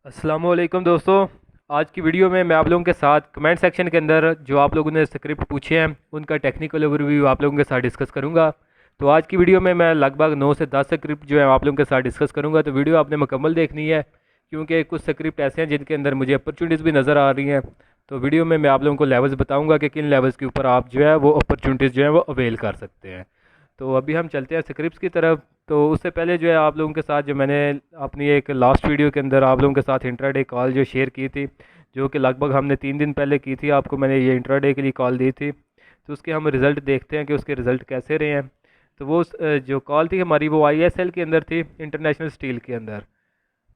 अस्सलामुअलैकुम दोस्तों। आज की वीडियो में मैं आप लोगों के साथ कमेंट सेक्शन के अंदर जो आप लोगों ने स्क्रिप्ट पूछे हैं उनका टेक्निकल ओवरव्यू आप लोगों के साथ डिस्कस करूंगा। तो आज की वीडियो में मैं लगभग 9 से 10 स्क्रिप्ट जो है आप लोगों के साथ डिस्कस करूंगा। तो वीडियो आपने मुकम्मल देखनी है क्योंकि कुछ स्क्रिप्ट ऐसे हैं जिनके अंदर मुझे अपॉर्चुनिटीज़ भी नज़र आ रही हैं। तो वीडियो में मैं आप लोगों को लेवल्स बताऊँगा कि किन लेवल्स के ऊपर आप जो है वो अपॉर्चुनिटीज़ जो है वो अवेल कर सकते हैं। तो अभी हम चलते हैं स्क्रिप्ट्स की तरफ। तो उससे पहले जो है आप लोगों के साथ जो मैंने अपनी एक लास्ट वीडियो के अंदर आप लोगों के साथ इंट्राडे कॉल जो शेयर की थी, जो कि लगभग हमने 3 दिन पहले की थी, आपको मैंने ये इंट्राडे के लिए कॉल दी थी। तो उसके हम रिज़ल्ट देखते हैं कि उसके रिज़ल्ट कैसे रहे हैं। तो वो जो कॉल थी हमारी वो आईएसएल के अंदर थी, इंटरनेशनल स्टील के अंदर।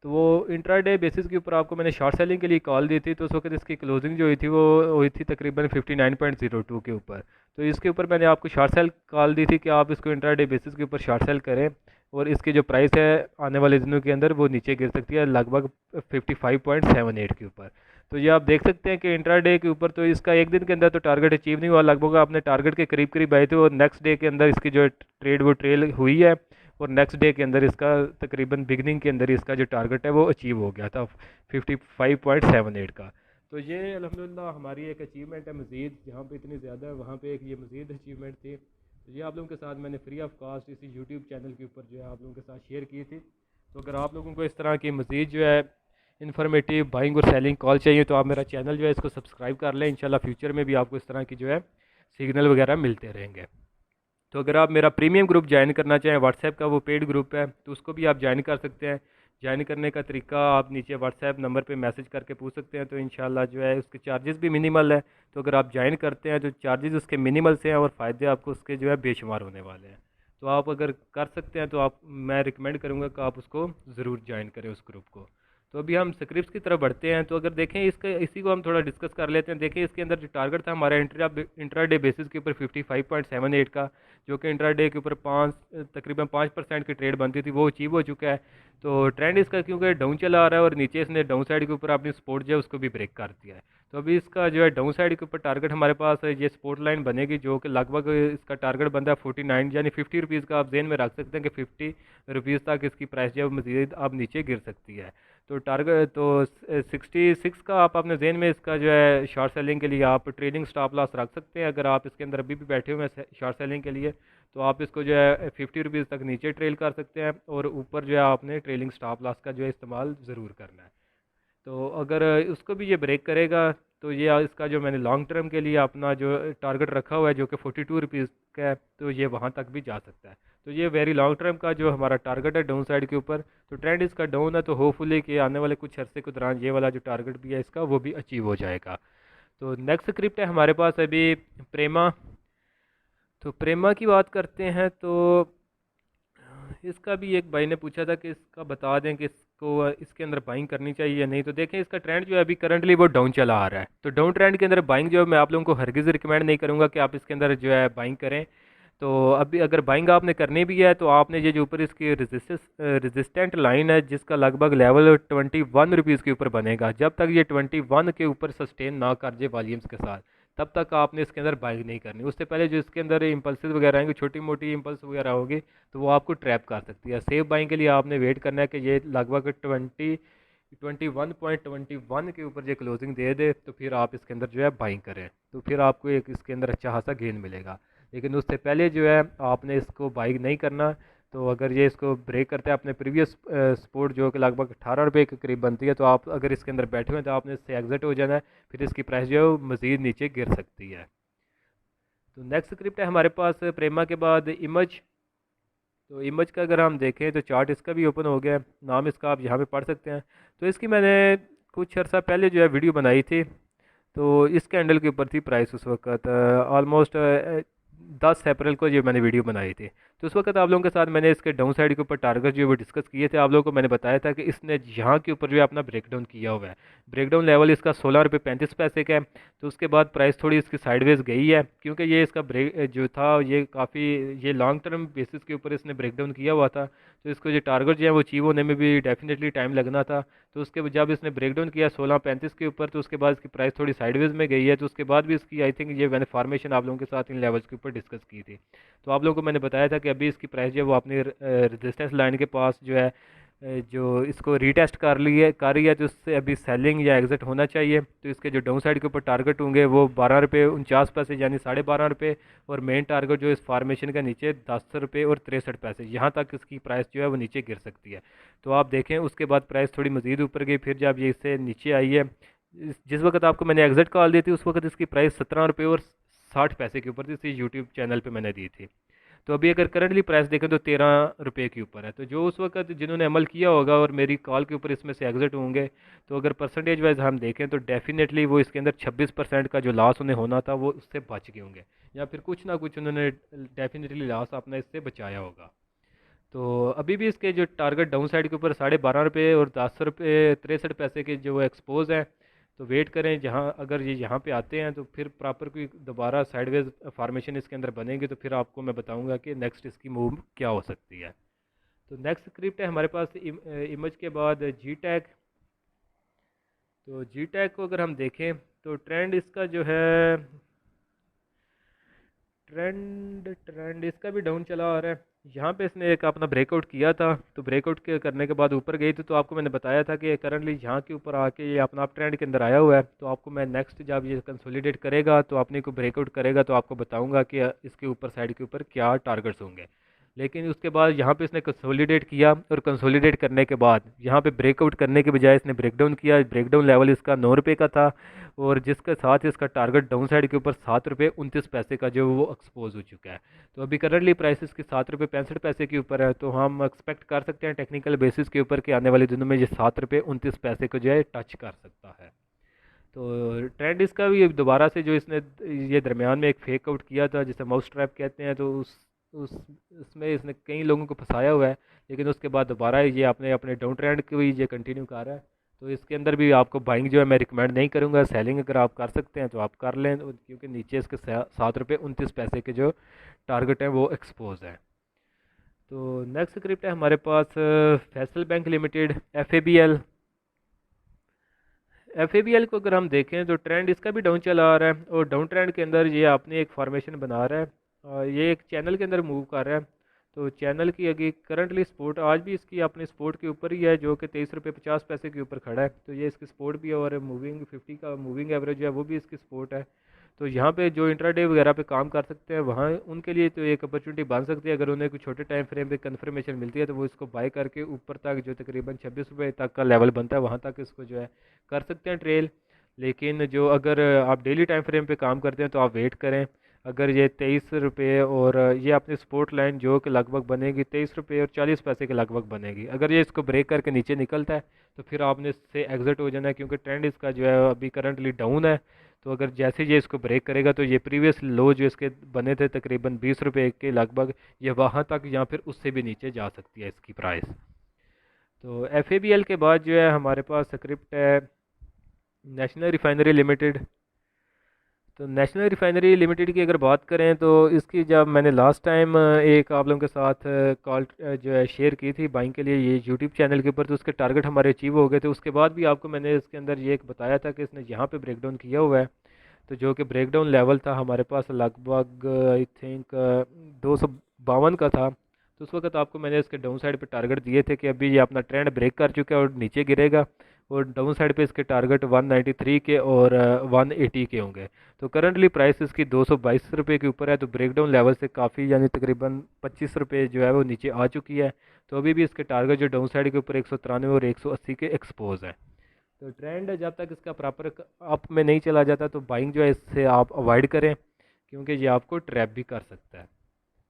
तो वो इंट्राडे बेसिस के ऊपर आपको मैंने शॉर्ट सेलिंग के लिए कॉल दी थी। तो उस वक्त इसकी क्लोजिंग जो हुई थी वो हुई थी तकरीबन 59.02 के ऊपर। तो इसके ऊपर मैंने आपको शॉर्ट सेल कॉल दी थी कि आप इसको इंट्राडे बेसिस के ऊपर शॉर्ट सेल करें, और इसकी जो प्राइस है आने वाले दिनों के अंदर वो नीचे गिर सकती है लगभग 55.78 के ऊपर। तो ये आप देख सकते हैं कि इंट्राडे के ऊपर तो इसका एक दिन के अंदर तो टारगेट अचीव नहीं हुआ, लगभग आपने टारगेट के करीब करीब आए थे, और नेक्स्ट डे के अंदर इसकी जो ट्रेड वो ट्रेल हुई है, और नेक्स्ट डे के अंदर इसका तकरीबन बिगनिंग के अंदर इसका जो टारगेट है वो अचीव हो गया था 55.78 का। तो ये अल्हम्दुलिल्लाह हमारी एक अचीवमेंट है मज़ीद, जहाँ पे इतनी ज़्यादा है वहाँ पे एक ये मज़ीद अचीवमेंट थी। तो ये आप लोगों के साथ मैंने फ्री ऑफ कास्ट इसी यूट्यूब चैनल के ऊपर जो है आप लोगों के साथ शेयर की थी। तो अगर आप लोगों को इस तरह की मज़ीद जो है इन्फॉर्मेटिव बाइंग और सेलिंग कॉल चाहिए तो आप मेरा चैनल जो है इसको सब्सक्राइब कर लें। इंशाल्लाह फ्यूचर में भी आपको इस तरह की जो है सिग्नल वगैरह मिलते रहेंगे। तो अगर आप मेरा प्रीमियम ग्रुप ज्वाइन करना चाहें, व्हाट्सएप का वो पेड ग्रुप है, तो उसको भी आप ज्वाइन कर सकते हैं। ज्वाइन करने का तरीका आप नीचे व्हाट्सएप नंबर पे मैसेज करके पूछ सकते हैं। तो इंशाल्लाह जो है उसके चार्जेस भी मिनिमल है। तो अगर आप ज्वाइन करते हैं तो चार्जेस उसके मिनिमल से हैं और फ़ायदे आपको उसके जो है बेशुमार होने वाले हैं। तो आप अगर कर सकते हैं तो आप मैं रिकमेंड करूँगा कि आप उसको ज़रूर ज्वाइन करें उस ग्रुप को। तो अभी हम स्क्रिप्ट्स की तरफ बढ़ते हैं। तो अगर देखें इसके इसी को हम थोड़ा डिस्कस कर लेते हैं। देखें इसके अंदर जो टारगेट था हमारा इंट्रा डे बेसिस के ऊपर 55.78 का, जो कि इंट्राडे के ऊपर तकरीबन 5% की ट्रेड बनती थी, वो अचीव हो चुका है। तो ट्रेंड इसका क्योंकि डाउन चला आ रहा है और नीचे इसने डाउन साइड के ऊपर अपनी सपोर्ट जो है उसको भी ब्रेक कर दिया है। तो अभी इसका जो है डाउन साइड के ऊपर टारगेट हमारे पास है, ये सपोर्ट लाइन बनेगी, जो कि लगभग इसका टारगेट बनता है 49 यानी 50 रुपीज़ का। आप जेन में रख सकते हैं कि 50 रुपीज़ तक इसकी प्राइस जो है मज़ीद अब नीचे गिर सकती है। तो टारगेट तो 66 का आप अपने जेन में इसका जो है शॉर्ट सेलिंग के लिए आप ट्रेलिंग स्टॉप लॉस रख सकते हैं। अगर आप इसके अंदर अभी भी बैठे हुए हैं शॉर्ट सेलिंग के लिए, तो आप इसको जो है 50 रुपीज़ तक नीचे ट्रेल कर सकते हैं, और ऊपर जो है आपने ट्रेलिंग स्टॉप लॉस का जो है इस्तेमाल ज़रूर करना है। तो अगर उसको भी ये ब्रेक करेगा तो ये इसका जो मैंने लॉन्ग टर्म के लिए अपना जो टारगेट रखा हुआ है जो कि 42 रुपीज़ का है, तो ये वहाँ तक भी जा सकता है। तो ये वेरी लॉन्ग टर्म का जो हमारा टारगेट है डाउन साइड के ऊपर। तो ट्रेंड इसका डाउन है, तो होपफुली कि आने वाले कुछ अरसे के दौरान ये वाला जो टारगेट भी है इसका वो भी अचीव हो जाएगा। तो नेक्स्ट स्क्रिप्ट है हमारे पास अभी प्रेमा। तो प्रेमा की बात करते हैं। तो इसका भी एक भाई ने पूछा था कि इसका बता दें कि इसको इसके अंदर बाइंग करनी चाहिए या नहीं। तो देखें इसका ट्रेंड जो है अभी करंटली वो डाउन चला आ रहा है। तो डाउन ट्रेंड के अंदर बाइंग जो है मैं आप लोगों को हरगिज़ रिकमेंड नहीं करूँगा कि आप इसके अंदर जो है बाइंग करें। तो अभी अगर बाइंग आपने करनी भी है तो आपने ये जो ऊपर इसकी रेजिस्टेंट लाइन है जिसका लगभग लेवल 21 रुपीज़ के ऊपर बनेगा, जब तक ये 21 के ऊपर सस्टेन ना कर जाए वॉल्यूम्स के साथ, तब तक आपने इसके अंदर बाइंग नहीं करनी। उससे पहले जो इसके अंदर इम्पल्स वगैरह आएंगे, छोटी मोटी इम्पल्स वगैरह होगी, तो वो आपको ट्रैप कर सकती है। सेफ बाइंग के लिए आपने वेट करना है कि ये लगभग 21.21 के ऊपर ये क्लोजिंग दे दे, तो फिर आप इसके अंदर जो है बाइंग करें, तो फिर आपको एक इसके अंदर अच्छा खासा गेन मिलेगा। लेकिन उससे पहले जो है आपने इसको बाइंग नहीं करना। तो अगर ये इसको ब्रेक करते हैं अपने प्रीवियस सपोर्ट जो कि लगभग 18 रुपये के करीब बनती है, तो आप अगर इसके अंदर बैठे हुए हैं तो आपने इससे एग्जिट हो जाना है, फिर इसकी प्राइस जो है वो मज़ीद नीचे गिर सकती है। तो नेक्स्ट स्क्रिप्ट है हमारे पास प्रेमा के बाद इमज। तो इमेज का अगर हम देखें तो चार्ट इसका भी ओपन हो गया है, नाम इसका आप यहाँ पे पढ़ सकते हैं। तो इसकी मैंने कुछ अर्सा पहले जो है वीडियो बनाई थी। तो इस कैंडल के ऊपर थी प्राइस उस वक्त ऑलमोस्ट 10 अप्रैल को ये मैंने वीडियो बनाई थी। तो उस वक्त आप लोगों के साथ मैंने इसके डाउन साइड के ऊपर टारगेट जो है वो डिस्कस किए थे। आप लोगों को मैंने बताया था कि इसने यहाँ के ऊपर जो है अपना ब्रेकडाउन किया हुआ है। ब्रेकडाउन लेवल इसका 16 रुपये 35 पैसे का है। तो उसके बाद प्राइस थोड़ी इसकी साइडवेज गई है, क्योंकि ये इसका ब्रेक जो था ये काफ़ी ये लॉन्ग टर्म बेसिस के ऊपर इसने ब्रेकडाउन किया हुआ था। तो इसको जो टारगेट जो है वो अचीव होने में भी डेफिनेटली टाइम लगना था। तो उसके जब इसने ब्रेकडाउन किया 16.35 के ऊपर, तो उसके बाद इसकी प्राइस थोड़ी साइडवेज में गई है। तो उसके बाद भी इसकी आई थिंक ये मैंने फार्मेशन आप लोगों के साथ इन लेवल्स के ऊपर डिस्कस की थी। तो आप लोगों को मैंने बताया था कि अभी इसकी प्राइस जो है वो अपनी रेजिस्टेंस लाइन के पास जो है जो इसको रीटेस्ट कर रही है, तो इससे अभी सेलिंग या एग्जिट होना चाहिए। तो इसके जो डाउन साइड के ऊपर टारगेट होंगे वो 12 रुपये 49 पैसे यानी 12.5 रुपये, और मेन टारगेट जो इस फार्मेशन का नीचे 10 रुपये और 63 पैसे, यहाँ तक इसकी प्राइस जो है वो नीचे गिर सकती है। तो आप देखें उसके बाद प्राइस थोड़ी मज़ीद ऊपर गई, फिर जब ये इससे नीचे आई है, जिस वक्त आपको मैंने एग्जिट कॉल दी थी उस वक्त इसकी प्राइस 17 रुपये और 60 पैसे के ऊपर थी, इसी यूट्यूब चैनल पे मैंने दी थी। तो अभी अगर करंटली प्राइस देखें तो 13 रुपये के ऊपर है। तो जो उस वक्त जिन्होंने अमल किया होगा और मेरी कॉल के ऊपर इसमें से एग्जिट होंगे, तो अगर परसेंटेज वाइज हम देखें तो डेफिनेटली वो इसके अंदर 26% का जो लॉस उन्हें होना था वो उससे बच गए होंगे, या फिर कुछ ना कुछ उन्होंने डेफिनेटली लॉस अपना इससे बचाया होगा। तो अभी भी इसके जो टारगेट डाउन साइड के ऊपर 12.5 रुपये और 10 रुपये 63 पैसे के जो एक्सपोज है, तो वेट करें। जहाँ अगर ये यहाँ पे आते हैं तो फिर प्रॉपर कोई दोबारा साइडवेज फार्मेशन इसके अंदर बनेगी, तो फिर आपको मैं बताऊंगा कि नेक्स्ट इसकी मूव क्या हो सकती है। तो नेक्स्ट स्क्रिप्ट है हमारे पास इमेज के बाद जी टैग। तो जी टैग को अगर हम देखें तो ट्रेंड इसका जो है, ट्रेंड इसका भी डाउन चला आ रहा है। यहाँ पे इसने एक अपना ब्रेकआउट किया था, तो ब्रेकआउट के करने के बाद ऊपर गई थी, तो आपको मैंने बताया था कि करंटली यहाँ के ऊपर आके ये अपना अप ट्रेंड के अंदर आया हुआ है। तो आपको मैं नेक्स्ट जब ये कंसोलिडेट करेगा तो अपने को ब्रेकआउट करेगा तो आपको बताऊंगा कि इसके ऊपर साइड के ऊपर क्या टारगेट्स होंगे। लेकिन उसके बाद यहाँ पे इसने कंसोलिडेट किया, और कंसोलिडेट करने के बाद यहाँ पे ब्रेकआउट करने के बजाय इसने ब्रेकडाउन किया। ब्रेकडाउन लेवल इसका 9 रुपये का था, और जिसके साथ इसका टारगेट डाउन साइड के ऊपर 7 रुपये 29 पैसे का जो वो एक्सपोज हो चुका है। तो अभी करंटली प्राइस इसकी 7 रुपये 65 पैसे के ऊपर है, तो हम एक्सपेक्ट कर सकते हैं टेक्निकल बेसिस के ऊपर कि आने वाले दिनों में ये 7 रुपये 29 पैसे को जो है टच कर सकता है। तो ट्रेंड इसका भी दोबारा से जो इसने ये दरमियान में एक फेक आउट किया था जिसे माउस ट्रैप कहते हैं, तो उस उसमें इसने कई लोगों को फंसाया हुआ है। लेकिन उसके बाद दोबारा ये अपने अपने डाउन ट्रेंड को भी ये कंटिन्यू कर रहा है। तो इसके अंदर भी आपको बाइंग जो है मैं रिकमेंड नहीं करूँगा। सेलिंग अगर आप कर सकते हैं तो आप कर लें, क्योंकि नीचे इसके 7 रुपये 29 पैसे के जो टारगेट हैं वो एक्सपोज है। तो नेक्स्ट स्क्रिप्ट है हमारे पास फैसल बैंक लिमिटेड FABL। को अगर हम देखें तो ट्रेंड इसका भी डाउन चला आ रहा है, और डाउन ट्रेंड के अंदर ये अपनी एक फॉर्मेशन बना रहा है, और ये एक चैनल के अंदर मूव कर रहा है। तो चैनल की अभी करंटली सपोर्ट आज भी इसकी अपनी सपोर्ट के ऊपर ही है, जो कि 23 रुपये 50 पैसे के ऊपर खड़ा है। तो ये इसकी सपोर्ट भी है, और मूविंग 50 का मूविंग एवरेज जो है वो भी इसकी सपोर्ट है। तो यहाँ पे जो इंट्राडे वगैरह पे काम कर सकते हैं वहाँ उनके लिए तो एक अपॉर्चुनिटी बन सकती है। अगर उन्हें कुछ छोटे टाइम फ्रेम पे कन्फर्मेशन मिलती है तो वो इसको बाय करके ऊपर तक जो तकरीबन 26 रुपये तक का लेवल बनता है वहाँ तक इसको जो है कर सकते हैं ट्रेल। लेकिन जो अगर आप डेली टाइम फ्रेम पे काम करते हैं तो आप वेट करें। अगर ये 23 रुपये, और ये अपनी सपोर्ट लाइन जो कि लगभग बनेगी 23 रुपये और 40 पैसे के लगभग बनेगी, अगर ये इसको ब्रेक करके नीचे निकलता है तो फिर आपने इससे एग्जिट हो जाना है, क्योंकि ट्रेंड इसका जो है अभी करंटली डाउन है। तो अगर जैसे ये इसको ब्रेक करेगा तो ये प्रीवियस लो जो इसके बने थे तकरीबन 20 रुपये के लगभग, ये वहाँ तक या फिर उससे भी नीचे जा सकती है इसकी प्राइस। तो FABL के बाद जो है हमारे पास स्क्रिप्ट है नेशनल रिफाइनरी लिमिटेड। तो नेशनल रिफाइनरी लिमिटेड की अगर बात करें तो इसकी जब मैंने लास्ट टाइम एक आप लोगों के साथ कॉल जो है शेयर की थी बाइंग के लिए ये यूट्यूब चैनल के ऊपर, तो उसके टारगेट हमारे अचीव हो गए थे। उसके बाद भी आपको मैंने इसके अंदर ये एक बताया था कि इसने यहाँ पे ब्रेकडाउन किया हुआ है। तो जो कि ब्रेकडाउन लेवल था हमारे पास लगभग आई थिंक 252 का था। तो उस वक्त आपको मैंने इसके डाउन साइड पे टारगेट दिए थे कि अभी ये अपना ट्रेंड ब्रेक कर चुका है और नीचे गिरेगा, और डाउन साइड पे इसके टारगेट 193 के और 180 के होंगे। तो करंटली प्राइस इसकी 222 रुपये के ऊपर है, तो ब्रेकडाउन लेवल से काफ़ी यानी तकरीबन 25 रुपये जो है वो नीचे आ चुकी है। तो अभी भी इसके टारगेट जो डाउन साइड के ऊपर 193 और 180 के एक्सपोज है। तो ट्रेंड जब तक इसका प्रॉपर अप में नहीं चला जाता तो बाइंग जो है इससे आप अवॉइड करें, क्योंकि ये आपको ट्रैप भी कर सकता है।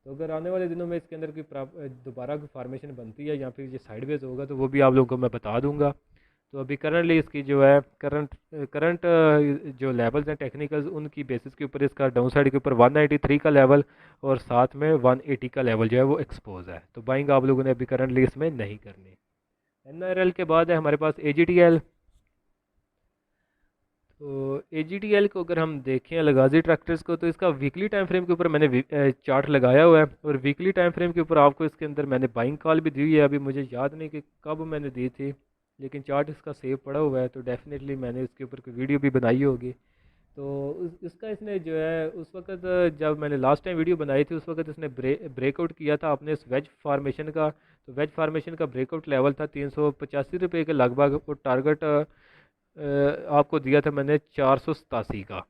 तो अगर आने वाले दिनों में इसके अंदर कोई दोबारा कोई फार्मेशन बनती है या फिर ये साइडवेज होगा तो वो भी आप लोगों को मैं बता दूंगा। तो अभी करंटली इसकी जो है करंट जो लेवल्स हैं टेक्निकल्स उनकी बेसिस के ऊपर इसका डाउन साइड के ऊपर 193 का लेवल और साथ में 180 का लेवल जो है वो एक्सपोज है। तो बाइंग आप लोगों ने अभी करंटली इसमें नहीं करनी। NRL के बाद है हमारे पास AGTL। तो AGTL को अगर हम देखें अलगाजी ट्रैक्टर्स को, तो इसका वीकली टाइम फ्रेम के ऊपर मैंने चार्ट लगाया हुआ है, और वीकली टाइम फ्रेम के ऊपर आपको इसके अंदर मैंने बाइंग कॉल भी दी हुई है। अभी मुझे याद नहीं कि कब मैंने दी थी, लेकिन चार्ट इसका सेव पड़ा हुआ है, तो डेफिनेटली मैंने इसके ऊपर कोई वीडियो भी बनाई होगी। तो इसका इसने जो है उस वक्त जब मैंने लास्ट टाइम वीडियो बनाई थी उस वक्त इसने ब्रेकआउट किया था अपने इस वेज फार्मेशन का। तो वेज फार्मेशन का ब्रेकआउट लेवल था 385 रुपये के लगभग, और टारगेट आपको दिया था मैंने 487 का।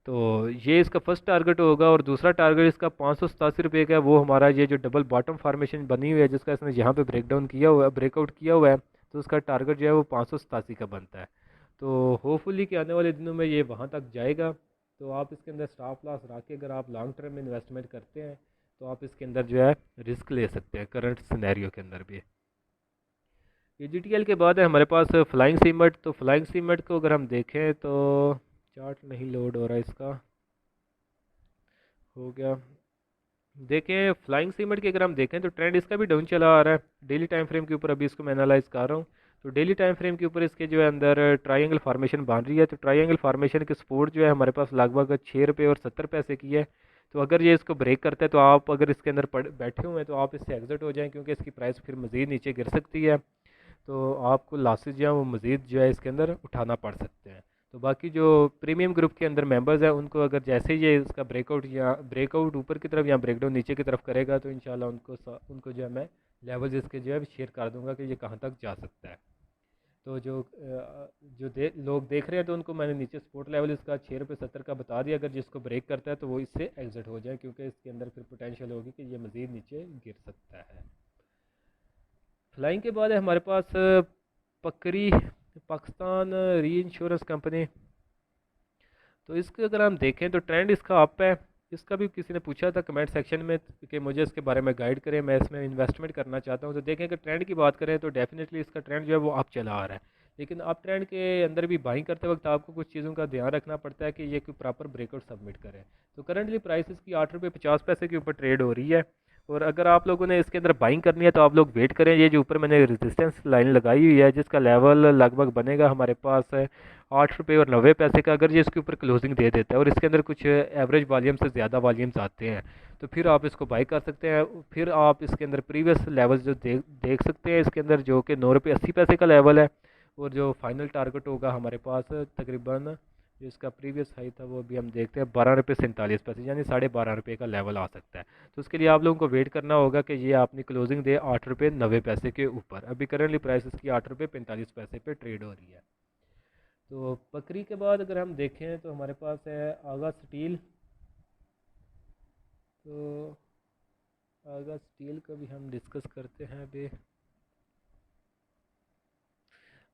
तो ये इसका फर्स्ट टारगेट होगा, और दूसरा टारगेट इसका 587 रुपये का है। वो हमारा ये जो डबल बॉटम फार्मेशन बनी हुई है जिसका इसने यहाँ पे ब्रेकडाउन किया हुआ है, ब्रेकआउट किया हुआ है, तो उसका टारगेट जो है वो 587 का बनता है। तो होपफुली कि आने वाले दिनों में ये वहाँ तक जाएगा। तो आप इसके अंदर स्टॉप लॉस रख के अगर आप लॉन्ग टर्म में इन्वेस्टमेंट करते हैं तो आप इसके अंदर जो है रिस्क ले सकते हैं करंट सिनेरियो के अंदर भी। ये जी के बाद है हमारे पास फ्लाइंग सीमेंट। तो फ्लाइंग सीमेंट को अगर हम देखें तो चार्ट नहीं लोड हो रहा है इसका, हो गया। देखें फ्लाइंग सीमेंट की अगर हम देखें तो ट्रेंड इसका भी डाउन चला आ रहा है डेली टाइम फ्रेम के ऊपर। अभी इसको मैं एनालाइज कर रहा हूँ। तो डेली टाइम फ्रेम के ऊपर इसके जो है अंदर ट्रायंगल फार्मेशन बन रही है। तो ट्रायंगल फार्मेशन की सपोर्ट जो है हमारे पास लगभग 6 रुपये और 70 पैसे की है। तो अगर ये इसको ब्रेक करता है तो आप अगर इसके अंदर बैठे हुए हैं तो आप इससे एग्जिट हो जाएं, क्योंकि इसकी प्राइस फिर मज़ीद नीचे गिर सकती है। तो आपको लॉसेज जो है वो मज़ीद जो है इसके अंदर उठाना पड़ सकते हैं। तो बाकी जो प्रीमियम ग्रुप के अंदर मेंबर्स हैं उनको अगर जैसे ही ये इसका ब्रेकआउट ऊपर की तरफ या ब्रेकडाउन नीचे की तरफ करेगा तो इंशाल्लाह उनको जो है मैं लेवल्स इसके जो है शेयर कर दूंगा कि ये कहाँ तक जा सकता है। तो लोग देख रहे हैं तो उनको मैंने नीचे सपोर्ट लेवल इसका 6 रुपये 70 का बता दिया। अगर जिसको ब्रेक करता है तो वो इससे एग्जिट हो जाए, क्योंकि इसके अंदर फिर पोटेंशियल होगी कि ये मज़ीद नीचे गिर सकता है। फ्लाइंग के बाद है हमारे पास पकरी पाकिस्तान री इंश्योरेंस कंपनी। तो इसके अगर हम देखें तो ट्रेंड इसका अप है। इसका भी किसी ने पूछा था कमेंट सेक्शन में कि मुझे इसके बारे में गाइड करें, मैं इसमें इन्वेस्टमेंट करना चाहता हूं। तो देखें कि ट्रेंड की बात करें तो डेफिनेटली इसका ट्रेंड जो है वो अप चला आ रहा है। लेकिन अप ट्रेंड के अंदर भी बाइंग करते वक्त आपको कुछ चीज़ों का ध्यान रखना पड़ता है कि ये कोई प्रॉपर ब्रेकआउट सबमिट करे। तो करंटली प्राइस इसकी 8 रुपये 50 पैसे के ऊपर ट्रेड हो रही है। और अगर आप लोगों ने इसके अंदर बाइंग करनी है तो आप लोग वेट करें। ये जो ऊपर मैंने रेजिस्टेंस लाइन लगाई हुई है जिसका लेवल लगभग बनेगा हमारे पास है 8 रुपये और 90 पैसे का। अगर ये इसके ऊपर क्लोजिंग दे देता है और इसके अंदर कुछ एवरेज वॉल्यूम से ज़्यादा वॉल्यूम्स आते हैं तो फिर आप इसको बाई कर सकते हैं। फिर आप इसके अंदर प्रीवियस लेवल्स जो देख सकते हैं इसके अंदर, जो कि 9 रुपये 80 पैसे का लेवल है। और जो फाइनल टारगेट होगा हमारे पास तकरीबन जो इसका प्रीवियस हाई था वो भी हम देखते हैं 12 रुपये 47 पैसे, यानी 12.5 रुपये का लेवल आ सकता है। तो उसके लिए आप लोगों को वेट करना होगा कि ये अपनी क्लोजिंग दे 8 रुपये 90 पैसे के ऊपर। अभी करंटली प्राइस इसकी 8 रुपये 45 पैसे पे ट्रेड हो रही है। तो बकरी के बाद अगर हम देखें तो हमारे पास है आगा स्टील। तो आगा स्टील का भी हम डिस्कस करते हैं अभी।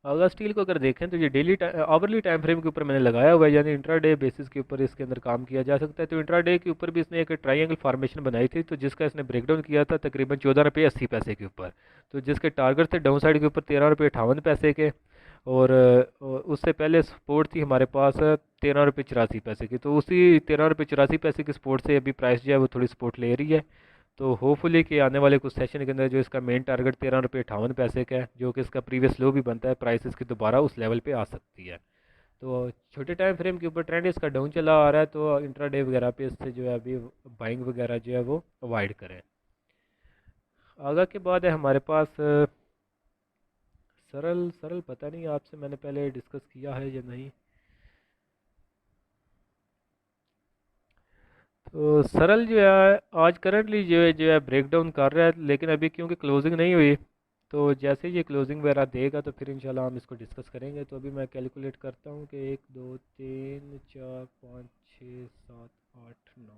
आगा स्टील को अगर देखें तो ये डेली आवरली टाइम फ्रेम के ऊपर मैंने लगाया हुआ है, यानी इंट्राडे बेसिस के ऊपर इसके अंदर काम किया जा सकता है। तो इंट्राडे के ऊपर भी इसने एक ट्रायंगल फार्मेशन बनाई थी, तो जिसका इसने ब्रेकडाउन किया था तकरीबन 14 रुपये 80 पैसे के ऊपर। तो जिसके टारगेट थे डाउन साइड के ऊपर 13 रुपये 58 पैसे के। और उससे पहले सपोर्ट थी हमारे पास 13 रुपये 84 पैसे की। तो उसी 13 रुपये 84 पैसे की सपोर्ट से अभी प्राइस जो है वो थोड़ी सपोर्ट ले रही है। तो होपफुली कि आने वाले कुछ सेशन के अंदर जो इसका मेन टारगेट 13 रुपये 58 पैसे का है, जो कि इसका प्रीवियस लो भी बनता है, प्राइस इसकी दोबारा उस लेवल पे आ सकती है। तो छोटे टाइम फ्रेम के ऊपर ट्रेंड इसका डाउन चला आ रहा है, तो इंट्राडे वगैरह पे इससे जो है अभी बाइंग वगैरह जो है वो अवॉइड करें। आगे के बाद है हमारे पास सरल सरल पता नहीं आपसे मैंने पहले डिस्कस किया है या नहीं। तो सरल जो है आज करंटली जो है ब्रेक डाउन कर रहा है, लेकिन अभी क्योंकि क्लोजिंग नहीं हुई तो जैसे ही ये क्लोजिंग वगैरह देगा तो फिर इंशाल्लाह हम इसको डिस्कस करेंगे। तो अभी मैं कैलकुलेट करता हूँ कि 1 2 3 4 5 6 7 8 9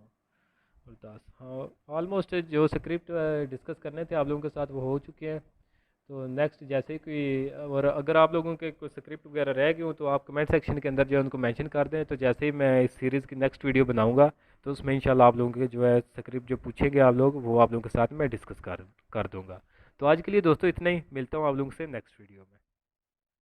और 10, हाँ ऑलमोस्ट जो स्क्रिप्ट डिस्कस करने थे आप लोगों के साथ वो हो चुके हैं। तो नेक्स्ट जैसे ही कोई, और अगर आप लोगों के कोई स्क्रिप्ट वगैरह रह गए हो तो आप कमेंट सेक्शन के अंदर जो है उनको मेंशन कर दें। तो जैसे ही मैं इस सीरीज़ की नेक्स्ट वीडियो बनाऊंगा तो उसमें इंशाल्लाह आप लोगों के जो है स्क्रिप्ट जो पूछेंगे आप लोग वो आप लोगों के साथ मैं डिस्कस कर दूंगा। तो आज के लिए दोस्तों इतना ही, मिलता हूँ आप लोगों से नेक्स्ट वीडियो में।